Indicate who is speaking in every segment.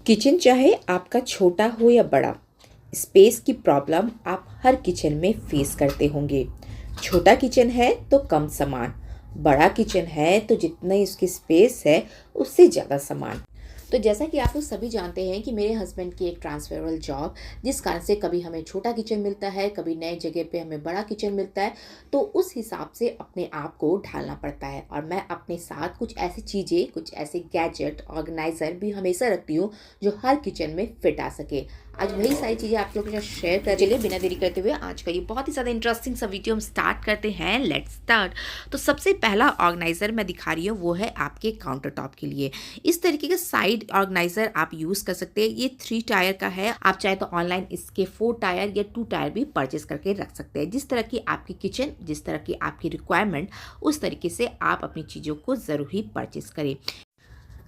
Speaker 1: Kitchen चाहे आपका छोटा हो या बड़ा, स्पेस की प्रॉब्लम आप हर किचन में फेस करते होंगे। छोटा किचन है तो कम सामान, बड़ा किचन है तो जितना ही उसकी स्पेस है उससे ज़्यादा सामान। तो जैसा कि आप लोग सभी जानते हैं कि मेरे हस्बैंड की एक ट्रांसफरेबल जॉब, जिस कारण से कभी हमें छोटा किचन मिलता है, कभी नए जगह पे हमें बड़ा किचन मिलता है, तो उस हिसाब से अपने आप को ढालना पड़ता है। और मैं अपने साथ कुछ ऐसी चीज़ें, कुछ ऐसे गैजेट, ऑर्गेनाइज़र भी हमेशा रखती हूँ जो हर किचन में फिट आ सके। आज वही सारी चीज़ें आप लोगों के साथ शेयर कर। चलिए बिना देरी करते हुए आज का ये बहुत ही ज़्यादा इंटरेस्टिंग सा वीडियो हम स्टार्ट करते हैं। Let's start. तो सबसे पहला ऑर्गेनाइज़र मैं दिखा रही हूँ वो है आपके काउंटर टॉप के लिए। इस तरीके का साइड ऑर्गेनाइज़र आप यूज़ कर सकते हैं। ये 3 टायर का है। आप चाहे तो ऑनलाइन इसके 4 टायर या 2 टायर भी परचेस करके रख सकते हैं। जिस तरह की आपकी किचन, जिस तरह की आपकी रिक्वायरमेंट, उस तरीके से आप अपनी चीज़ों को ज़रूर ही परचेस करें।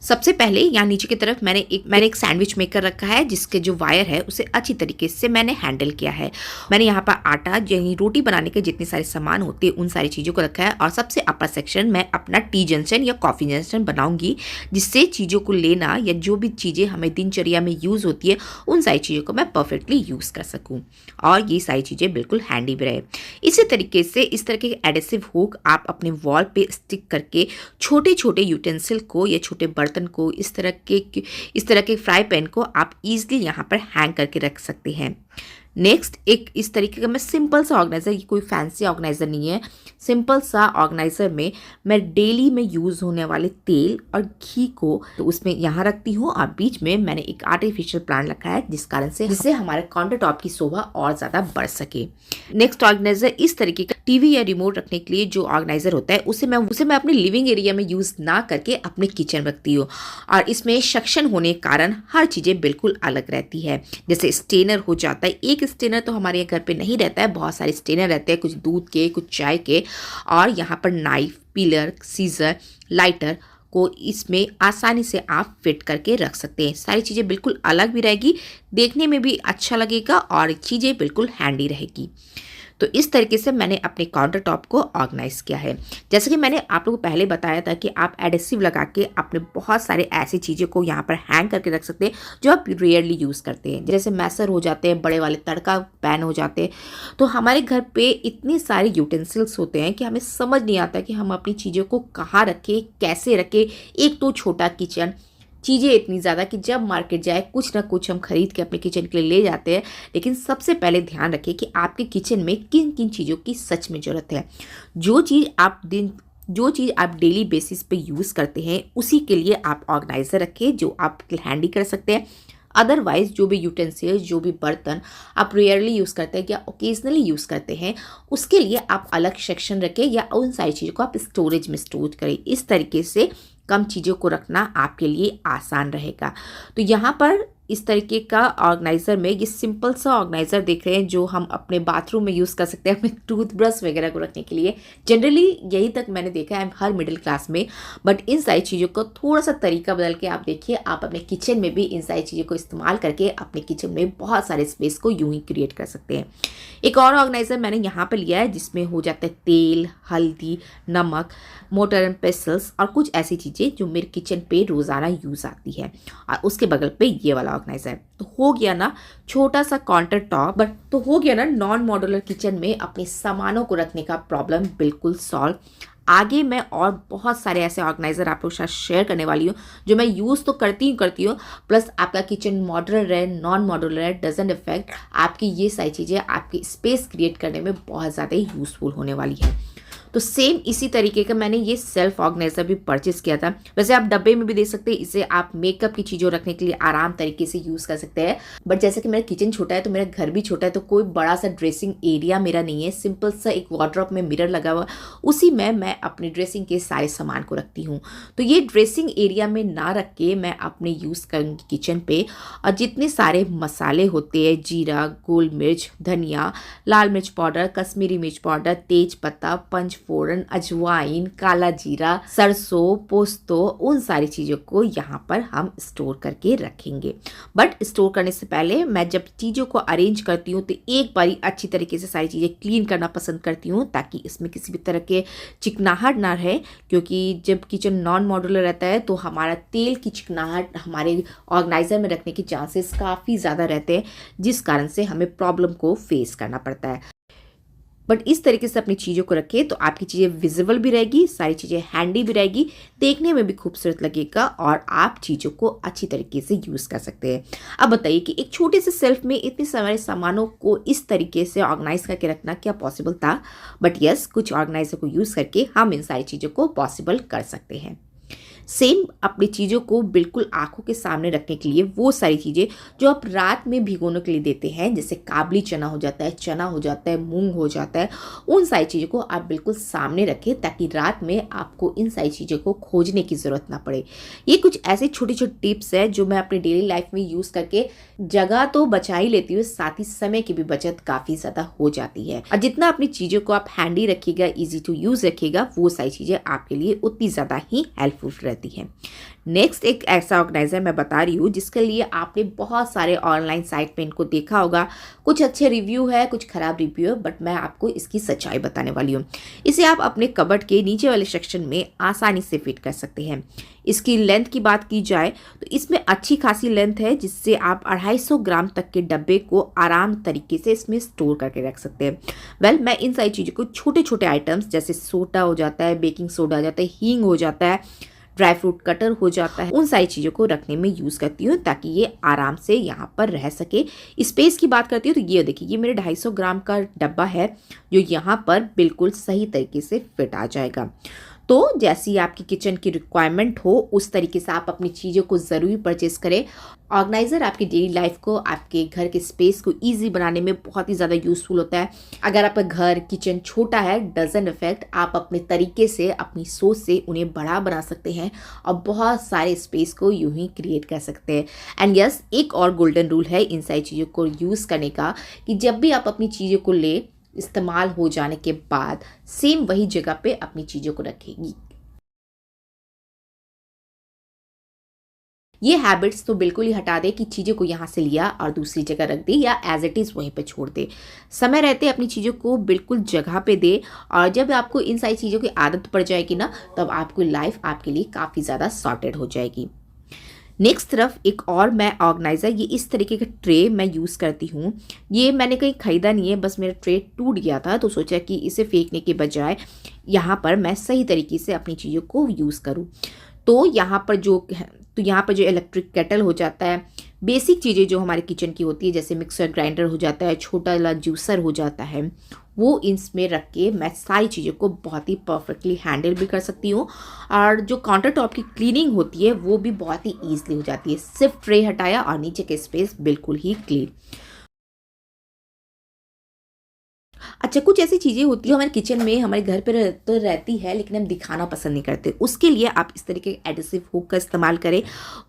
Speaker 1: सबसे पहले यहाँ नीचे की तरफ मैंने एक सैंडविच मेकर रखा है, जिसके जो वायर है उसे अच्छी तरीके से मैंने हैंडल किया है। मैंने यहाँ पर आटा, यानी रोटी बनाने के जितने सारे सामान होते हैं उन सारी चीज़ों को रखा है। और सबसे अपर सेक्शन मैं अपना टी जंक्शन या कॉफ़ी जंक्शन बनाऊंगी, जिससे चीज़ों को लेना या जो भी चीज़ें हमें दिनचर्या में यूज़ होती है उन सारी चीज़ों को मैं परफेक्टली यूज़ कर सकूँ और ये सारी चीज़ें बिल्कुल हैंडी भी रहे। इसी तरीके से इस तरह के एडेसिव हुक आप अपने वॉल पे स्टिक करके छोटे छोटे यूटेंसिल को या छोटे बर्तन को, इस तरह के फ्राई पैन को आप इजीली यहाँ पर हैंग करके रख सकते हैं। नेक्स्ट एक इस तरीके का मैं सिंपल सा ऑर्गेनाइज़र, ये कोई फैंसी ऑर्गेनाइज़र नहीं है, सिंपल सा ऑर्गेनाइज़र में मैं डेली में यूज़ होने वाले तेल और घी को तो उसमें यहाँ रखती हूँ और बीच में मैंने एक आर्टिफिशियल प्लांट रखा है, जिससे हमारे काउंटर टॉप की शोभा और ज़्यादा बढ़ सके। नेक्स्ट ऑर्गेनाइज़र इस तरीके का टीवी या रिमोट रखने के लिए जो ऑर्गेनाइज़र होता है उसे मैं अपने लिविंग एरिया में यूज़ ना करके अपने किचन रखती हूँ। और इसमें सेक्शन होने के कारण हर चीज़ें बिल्कुल अलग रहती है। जैसे स्टेनर हो जाता है, एक स्टेनर तो हमारे घर पे नहीं रहता है, बहुत सारे स्टेनर रहते हैं, कुछ दूध के, कुछ चाय के। और यहाँ पर नाइफ, पीलर, सीजर, लाइटर को इसमें आसानी से आप फिट करके रख सकते हैं। सारी चीज़ें बिल्कुल अलग भी रहेगी, देखने में भी अच्छा लगेगा और चीज़ें बिल्कुल हैंडी रहेगी। तो इस तरीके से मैंने अपने काउंटर टॉप को ऑर्गेनाइज किया है। जैसे कि मैंने आप लोगों को पहले बताया था कि आप एडेसिव लगा के अपने बहुत सारे ऐसी चीज़ों को यहाँ पर हैंग करके रख सकते हैं जो आप रेयरली यूज़ करते हैं। जैसे मैसर हो जाते हैं, बड़े वाले तड़का पैन हो जाते हैं। तो हमारे घर पे इतने सारे यूटेंसिल्स होते हैं कि हमें समझ नहीं आता कि हम अपनी चीज़ों को कहाँ रखें, कैसे रखें। एक तो छोटा किचन, चीज़ें इतनी ज़्यादा कि जब मार्केट जाए कुछ ना कुछ हम खरीद के अपने किचन के लिए ले जाते हैं। लेकिन सबसे पहले ध्यान रखें कि आपके किचन में किन किन चीज़ों की सच में ज़रूरत है। जो चीज़ आप डेली बेसिस पे यूज़ करते हैं उसी के लिए आप ऑर्गेनाइज़र रखें जो आप हैंडी कर सकते हैं। अदरवाइज़ जो भी यूटेंसिल्स, जो भी बर्तन आप रेयरली यूज़ करते हैं या ओकेजनली यूज़ करते हैं, उसके लिए आप अलग सेक्शन रखें या उन सारी चीज़ों को आप स्टोरेज में स्टोर करें। इस तरीके से कम चीज़ों को रखना आपके लिए आसान रहेगा। तो यहाँ पर इस तरीके का ऑर्गेनाइज़र में ये सिंपल सा ऑर्गेनाइज़र देख रहे हैं जो हम अपने बाथरूम में यूज़ कर सकते हैं, अपने टूथब्रश वगैरह को रखने के लिए। जनरली यही तक मैंने देखा है हर मिडिल क्लास में, बट इन सारी चीज़ों को थोड़ा सा तरीका बदल के आप देखिए, आप अपने किचन में भी इन सारी चीज़ों को इस्तेमाल करके अपने किचन में बहुत सारे स्पेस को यूँ ही क्रिएट कर सकते हैं। एक और ऑर्गेनाइज़र मैंने यहाँ पर लिया है जिसमें हो जाता है तेल, हल्दी, नमक, मोटर एंड पेस्टल्स और कुछ ऐसी चीज़ें जो मेरे किचन पे रोज़ाना यूज़ आती है। और उसके बगल पे ये वाला ऑर्गेनाइज़र। तो हो गया ना छोटा सा काउंटर टॉप, बट तो हो गया ना नॉन मॉड्यूलर किचन में अपने सामानों को रखने का प्रॉब्लम बिल्कुल सॉल्व। आगे मैं और बहुत सारे ऐसे ऑर्गेनाइज़र आप लोगों के साथ शेयर करने वाली हूँ जो मैं यूज़ तो करती हूँ, प्लस आपका किचन मॉड्यूलर है, नॉन मॉड्यूलर है, डजंट इफेक्ट। आपकी ये सारी चीज़ें आपकी स्पेस क्रिएट करने में बहुत ज़्यादा यूज़फुल होने वाली है। तो सेम इसी तरीके का मैंने ये सेल्फ ऑर्गेनाइज़र भी परचेस किया था। वैसे आप डब्बे में भी देख सकते हैं, इसे आप मेकअप की चीज़ों रखने के लिए आराम तरीके से यूज़ कर सकते हैं। बट जैसे कि मेरा किचन छोटा है तो मेरा घर भी छोटा है, तो कोई बड़ा सा ड्रेसिंग एरिया मेरा नहीं है। सिंपल सा एक वार्डरोब में मिरर लगा हुआ, उसी में मैं अपने ड्रेसिंग के सारे सामान को रखती हूँ। तो ये ड्रेसिंग एरिया में ना रख के मैं अपने यूज़ करूँगी किचन पे। और जितने सारे मसाले होते हैं, जीरा, गोल मिर्च, धनिया, लाल मिर्च पाउडर, कश्मीरी मिर्च पाउडर, तेज पत्ता, पंच पचफोरन, अजवाइन, काला जीरा, सरसों, पोस्तो, उन सारी चीज़ों को यहाँ पर हम स्टोर करके रखेंगे। बट स्टोर करने से पहले मैं जब चीज़ों को अरेंज करती हूँ तो एक बारी अच्छी तरीके से सारी चीज़ें क्लीन करना पसंद करती हूँ, ताकि इसमें किसी भी तरह के चिकनाहट ना रहे। क्योंकि जब किचन नॉन मॉड्यूलर रहता है तो हमारा तेल की चिकनाहट हमारे ऑर्गेनाइजर में रखने के चांसेस काफ़ी ज़्यादा रहते हैं, जिस कारण से हमें प्रॉब्लम को फेस करना पड़ता है। बट इस तरीके से अपनी चीज़ों को रखें तो आपकी चीज़ें विजिबल भी रहेगी, सारी चीज़ें हैंडी भी रहेगी, देखने में भी खूबसूरत लगेगा और आप चीज़ों को अच्छी तरीके से यूज़ कर सकते हैं। अब बताइए कि एक छोटे से सेल्फ में इतने सारे सामानों को इस तरीके से ऑर्गेनाइज करके रखना क्या पॉसिबल था? बट यस, कुछ ऑर्गेनाइजर को यूज़ करके हम इन सारी चीज़ों को पॉसिबल कर सकते हैं। सेम अपनी चीज़ों को बिल्कुल आंखों के सामने रखने के लिए वो सारी चीज़ें जो आप रात में भिगोने के लिए देते हैं, जैसे काबली चना हो जाता है, चना हो जाता है, मूंग हो जाता है, उन सारी चीज़ों को आप बिल्कुल सामने रखें ताकि रात में आपको इन सारी चीज़ों को खोजने की ज़रूरत ना पड़े। ये कुछ ऐसे छोटे छोटे टिप्स है जो मैं अपनी डेली लाइफ में यूज़ करके जगह तो बचा ही लेती हूँ, साथ ही समय की भी बचत काफ़ी ज़्यादा हो जाती है। और जितना अपनी चीज़ों को आप हैंडी रखिएगा, ईजी टू यूज़ रखिएगा, वो सारी चीज़ें आपके लिए उतनी ज़्यादा ही हेल्पफुल रहती है। नेक्स्ट एक ऐसा ऑर्गेनाइजर मैं बता रही हूँ जिसके लिए आपने बहुत सारे ऑनलाइन साइट पे इनको देखा होगा, कुछ अच्छे रिव्यू है, कुछ खराब रिव्यू है, बट मैं आपको इसकी सच्चाई बताने वाली हूँ। इसे आप अपने कबर्ड के नीचे वाले सेक्शन में आसानी से फिट कर सकते हैं। इसकी लेंथ की बात की जाए तो इसमें अच्छी खासी लेंथ है, जिससे आप 250 ग्राम तक के डब्बे को आराम तरीके से इसमें स्टोर करके रख सकते हैं। वेल, मैं इन सारी चीज़ों को छोटे छोटे आइटम्स जैसे सोडा हो जाता है, बेकिंग सोडा हो जाता है, हींग हो जाता है, ड्राई फ्रूट कटर हो जाता है, उन सारी चीज़ों को रखने में यूज़ करती हूँ ताकि ये आराम से यहाँ पर रह सके। स्पेस की बात करती हूँ तो ये देखिए, ये मेरे 250 ग्राम का डब्बा है जो यहाँ पर बिल्कुल सही तरीके से फिट आ जाएगा। तो जैसी आपकी किचन की रिक्वायरमेंट हो उस तरीके से आप अपनी चीज़ों को ज़रूर परचेस करें। ऑर्गेनाइज़र आपकी डेली लाइफ को, आपके घर के स्पेस को ईजी बनाने में बहुत ही ज़्यादा यूज़फुल होता है। अगर आपका घर किचन छोटा है, डजंट इफेक्ट, आप अपने तरीके से, अपनी सोच से उन्हें बड़ा बना सकते हैं और बहुत सारे स्पेस को यूं ही क्रिएट कर सकते हैं। एंड यस, एक और गोल्डन रूल है इन सारी चीज़ों को यूज़ करने का कि जब भी आप अपनी चीज़ों को ले, इस्तेमाल हो जाने के बाद सेम वही जगह पे अपनी चीज़ों को रखेगी। ये हैबिट्स तो बिल्कुल ही हटा दे कि चीज़ों को यहाँ से लिया और दूसरी जगह रख दी या एज इट इज़ वहीं पे छोड़ दे। समय रहते अपनी चीज़ों को बिल्कुल जगह पे दे, और जब आपको इन सारी चीज़ों की आदत पड़ जाएगी ना, तब आपकी लाइफ आपके लिए काफ़ी ज़्यादा सॉर्टेड हो जाएगी। नेक्स्ट तरफ एक और मैं ऑर्गेनाइज़र, ये इस तरीके का ट्रे मैं यूज़ करती हूँ। ये मैंने कहीं ख़रीदा नहीं है, बस मेरा ट्रे टूट गया था तो सोचा कि इसे फेंकने के बजाय यहाँ पर मैं सही तरीके से अपनी चीज़ों को यूज़ करूँ। तो यहाँ पर जो इलेक्ट्रिक केटल हो जाता है, बेसिक चीज़ें जो हमारे किचन की होती है जैसे मिक्सर ग्राइंडर हो जाता है, छोटा वाला जूसर हो जाता है, वो इसमें रख के मैं सारी चीज़ों को बहुत ही परफेक्टली हैंडल भी कर सकती हूँ। और जो काउंटर टॉप की क्लीनिंग होती है वो भी बहुत ही ईजिली हो जाती है। सिर्फ ट्रे हटाया और नीचे के स्पेस बिल्कुल ही क्लीन। अच्छा, कुछ ऐसी चीज़ें होती है हमारे किचन में, हमारे घर पे तो रहती है लेकिन हम दिखाना पसंद नहीं करते। उसके लिए आप इस तरीके के एडिसिव हुक का इस्तेमाल करें।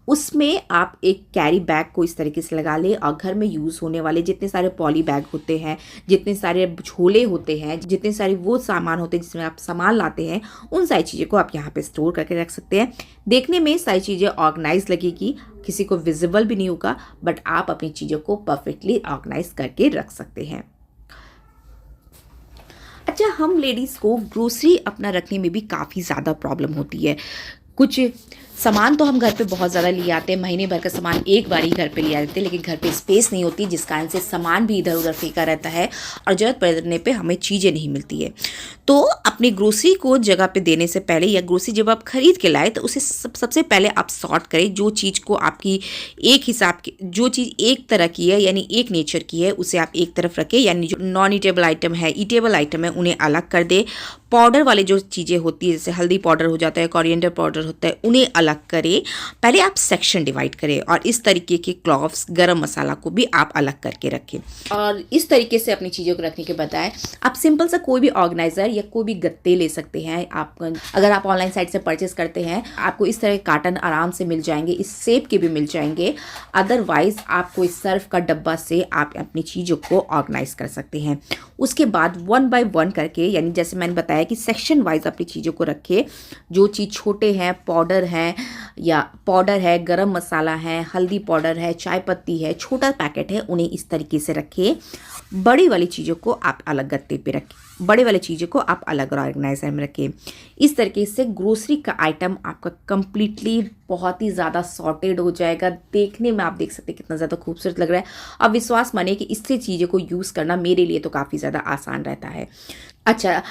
Speaker 1: उसमें आप एक कैरी बैग को इस तरीके से लगा लें और घर में यूज़ होने वाले जितने सारे पॉली बैग होते हैं, जितने सारे झोले होते हैं, जितने सारे वो सामान होते हैं जिसमें आप सामान लाते हैं, उन सारी चीज़ों को आप यहाँ पर स्टोर करके रख सकते हैं। देखने में सारी चीज़ें ऑर्गेनाइज लगेगी, किसी को विजिबल भी नहीं होगा, बट आप अपनी चीज़ों को परफेक्टली ऑर्गेनाइज करके रख सकते हैं। अच्छा, हम लेडीज़ को ग्रोसरी अपना रखने में भी काफ़ी ज़्यादा प्रॉब्लम होती है। कुछ सामान तो हम घर पे बहुत ज़्यादा ले आते हैं, महीने भर का सामान एक बार ही घर पे ले आते हैं, लेकिन घर पे स्पेस नहीं होती, जिस कारण से सामान भी इधर उधर फेंका रहता है और ज़रूरत पड़ने पे हमें चीज़ें नहीं मिलती है। तो अपनी ग्रोसरी को जगह पे देने से पहले, या ग्रोसरी जब आप खरीद के लाए, तो उसे सबसे पहले आप सॉर्ट करें। जो चीज़ को आपकी एक हिसाब की, जो चीज़ एक तरह की है यानी एक नेचर की है, उसे आप एक तरफ रखें, यानी जो नॉन ईटेबल आइटम है, ईटेबल आइटम है, उन्हें अलग कर दे। पाउडर वाले जो चीज़ें होती है जैसे हल्दी पाउडर हो जाता है, कोरिएंडर पाउडर होता है, उन्हें अलग करें। पहले आप सेक्शन डिवाइड करें और इस तरीके के क्लॉव्स, गरम मसाला को भी आप अलग करके रखें। और इस तरीके से अपनी चीज़ों को रखने के बजाय आप सिंपल सा कोई भी ऑर्गेनाइजर या कोई भी गत्ते ले सकते हैं। आप अगर आप ऑनलाइन साइट से परचेस करते हैं, आपको इस तरह के कार्टन आराम से मिल जाएंगे, इस शेप के भी मिल जाएंगे। अदरवाइज आपको इस सर्फ का डब्बा से आप अपनी चीज़ों को ऑर्गेनाइज कर सकते हैं। उसके बाद 1 बाय 1 करके, यानी जैसे मैंने बताया है कि सेक्शन वाइज अपनी चीज़ों को रखें। जो चीज़ छोटे हैं, पाउडर है, गरम मसाला है, हल्दी पाउडर है, चाय पत्ती है, छोटा पैकेट है, उन्हें इस तरीके से रखें। बड़ी वाली चीज़ों को आप अलग गत्ते पे रखें, बड़े वाली चीज़ों को आप अलग ऑर्गेनाइजर में रखें। इस तरीके से ग्रोसरी का आइटम आपका कंप्लीटली बहुत ही ज़्यादा सॉर्टेड हो जाएगा। देखने में आप देख सकते हैं कितना ज़्यादा खूबसूरत लग रहा है। अब विश्वास मानिए कि इससे चीज़ों को यूज़ करना मेरे लिए तो काफ़ी ज़्यादा आसान रहता है। अच्छा,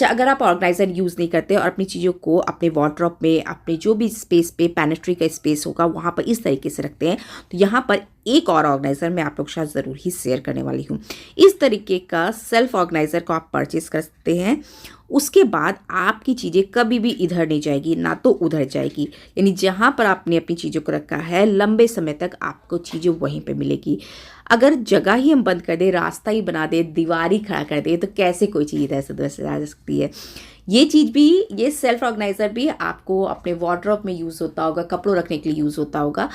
Speaker 1: अगर आप ऑर्गेनाइज़र यूज़ नहीं करते और अपनी चीज़ों को अपने वार्डरोब में, अपने जो भी स्पेस पे पैनिट्री का स्पेस होगा वहाँ पर इस तरीके से रखते हैं, तो यहाँ पर एक और ऑर्गेनाइज़र मैं आप लोग के साथ ज़रूर ही शेयर करने वाली हूँ। इस तरीके का सेल्फ ऑर्गेनाइज़र को आप परचेज़ कर सकते हैं। उसके बाद आपकी चीज़ें कभी भी इधर नहीं जाएगी, ना तो उधर जाएगी। यानी जहाँ पर आपने अपनी चीज़ों को रखा है, लंबे समय तक आपको चीज़ें वहीं पे मिलेगी। अगर जगह ही हम बंद कर दें, रास्ता ही बना दें, दीवार ही खड़ा कर दें, तो कैसे कोई चीज़ इधर से उधर से आ सकती है। ये सेल्फ ऑर्गेनाइज़र भी आपको अपने वार्डरोब में यूज़ होता होगा, कपड़ों रखने के लिए यूज़ होता होगा।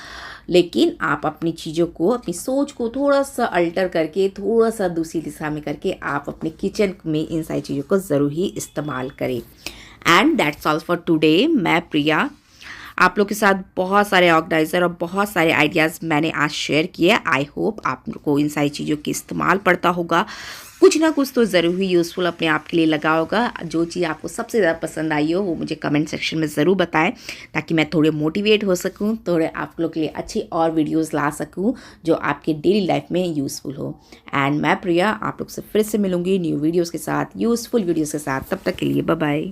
Speaker 1: लेकिन आप अपनी चीज़ों को, अपनी सोच को थोड़ा सा अल्टर करके, थोड़ा सा दूसरी दिशा में करके आप अपने किचन में इन सारी चीज़ों को ज़रूर ही इस्तेमाल करें। And that's all for today. मैं प्रिया आप लोग के साथ बहुत सारे ऑर्गेनाइज़र और बहुत सारे आइडियाज़ मैंने आज शेयर किए। आई होप आपको इन सारी चीज़ों की इस्तेमाल पड़ता होगा, कुछ ना कुछ तो ज़रूर ही यूज़फुल अपने आप के लिए लगा होगा। जो चीज़ आपको सबसे ज़्यादा पसंद आई हो वो मुझे कमेंट सेक्शन में ज़रूर बताएं, ताकि मैं थोड़े मोटिवेट हो सकूं, थोड़े आप लोग के लिए अच्छी और वीडियोस ला सकूं जो आपके डेली लाइफ में यूज़फुल हो। एंड मैं प्रिया आप लोग से फिर से मिलूंगी न्यू वीडियोज़ के साथ, यूज़फुल वीडियोज़ के साथ। तब तक के लिए बाय बाय।